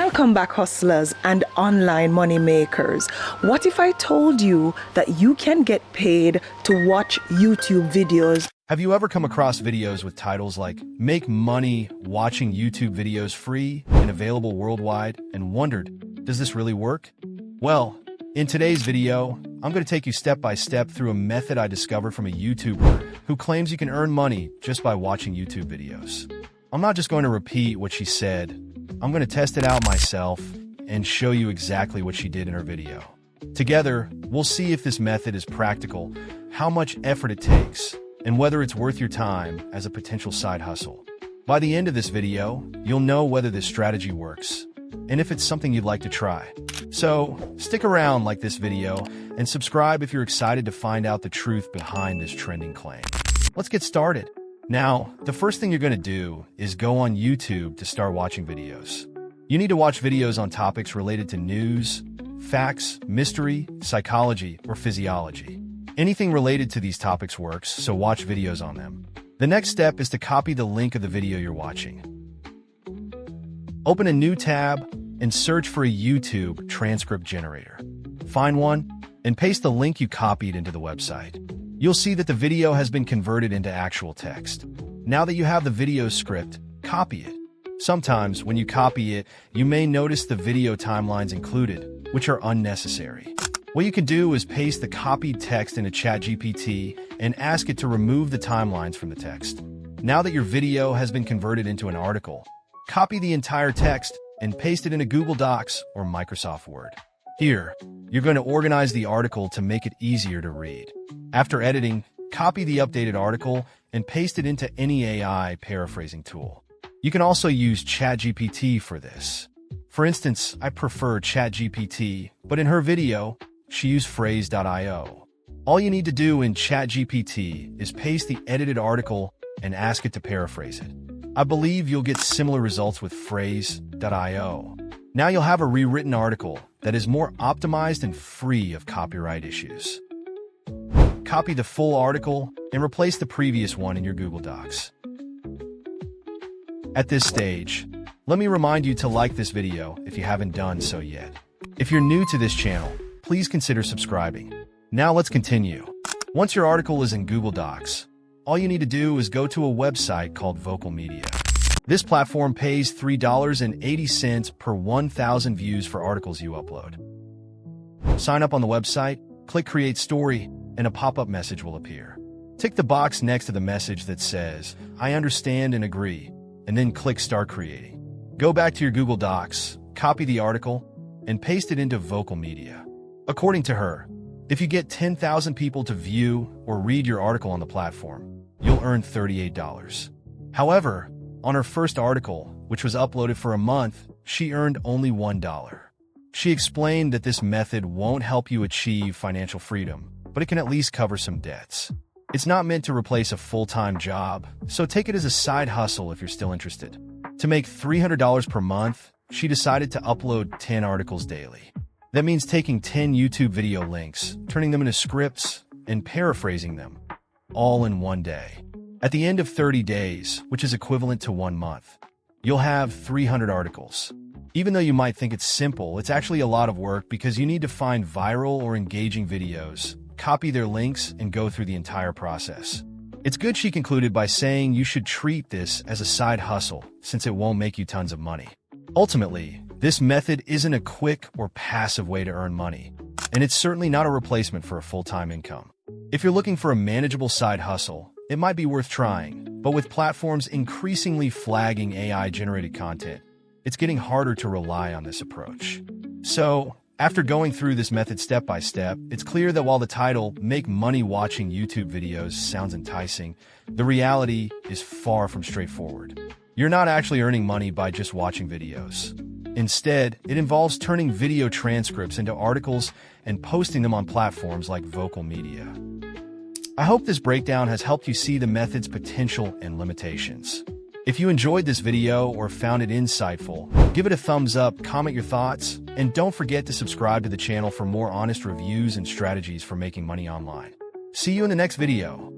Welcome back, hustlers and online money makers. What if I told you that you can get paid to watch YouTube videos? Have you ever come across videos with titles like "Make Money Watching YouTube Videos Free and Available Worldwide" and wondered, does this really work? Well, in today's video, I'm going to take you step by step through a method I discovered from a YouTuber who claims you can earn money just by watching YouTube videos. I'm not just going to repeat what she said. I'm going to test it out myself and show you exactly what she did in her video. Together, we'll see if this method is practical, how much effort it takes, and whether it's worth your time as a potential side hustle. By the end of this video, you'll know whether this strategy works and if it's something you'd like to try. So, stick around like this video and subscribe if you're excited to find out the truth behind this trending claim. Let's get started. Now, the first thing you're going to do is go on YouTube to start watching videos. You need to watch videos on topics related to news, facts, mystery, psychology, or physiology. Anything related to these topics works, so watch videos on them. The next step is to copy the link of the video you're watching. Open a new tab and search for a YouTube transcript generator. Find one and paste the link you copied into the website. You'll see that the video has been converted into actual text. Now that you have the video script, copy it. Sometimes when you copy it, you may notice the video timelines included, which are unnecessary. What you can do is paste the copied text into ChatGPT and ask it to remove the timelines from the text. Now that your video has been converted into an article, copy the entire text and paste it into Google Docs or Microsoft Word. Here, you're going to organize the article to make it easier to read. After editing, copy the updated article and paste it into any AI paraphrasing tool. You can also use ChatGPT for this. For instance, I prefer ChatGPT, but in her video, she used phrase.io. All you need to do in ChatGPT is paste the edited article and ask it to paraphrase it. I believe you'll get similar results with phrase.io. Now you'll have a rewritten article that is more optimized and free of copyright issues. Copy the full article and replace the previous one in your Google Docs. At this stage, let me remind you to like this video if you haven't done so yet. If you're new to this channel, please consider subscribing. Now let's continue. Once your article is in Google Docs, all you need to do is go to a website called Vocal Media. This platform pays $3.80 per 1,000 views for articles you upload. Sign up on the website, click Create Story, and a pop-up message will appear. Tick the box next to the message that says, "I understand and agree," and then click Start Creating. Go back to your Google Docs, copy the article, and paste it into Vocal Media. According to her, if you get 10,000 people to view or read your article on the platform, you'll earn $38. However, on her first article, which was uploaded for a month, she earned only $1. She explained that this method won't help you achieve financial freedom, but it can at least cover some debts. It's not meant to replace a full-time job, so take it as a side hustle if you're still interested. To make $300 per month, she decided to upload 10 articles daily. That means taking 10 YouTube video links, turning them into scripts, and paraphrasing them, all in one day. At the end of 30 days, which is equivalent to 1 month, you'll have 300 articles. Even though you might think it's simple, it's actually a lot of work because you need to find viral or engaging videos, copy their links, and go through the entire process. It's good she concluded by saying you should treat this as a side hustle since it won't make you tons of money. Ultimately, this method isn't a quick or passive way to earn money, and it's certainly not a replacement for a full-time income. If you're looking for a manageable side hustle, it might be worth trying, but with platforms increasingly flagging AI-generated content, it's getting harder to rely on this approach. So, after going through this method step by step, it's clear that while the title, "Make Money Watching YouTube Videos," sounds enticing, the reality is far from straightforward. You're not actually earning money by just watching videos. Instead, it involves turning video transcripts into articles and posting them on platforms like Vocal Media. I hope this breakdown has helped you see the method's potential and limitations. If you enjoyed this video or found it insightful, give it a thumbs up, comment your thoughts, and don't forget to subscribe to the channel for more honest reviews and strategies for making money online. See you in the next video.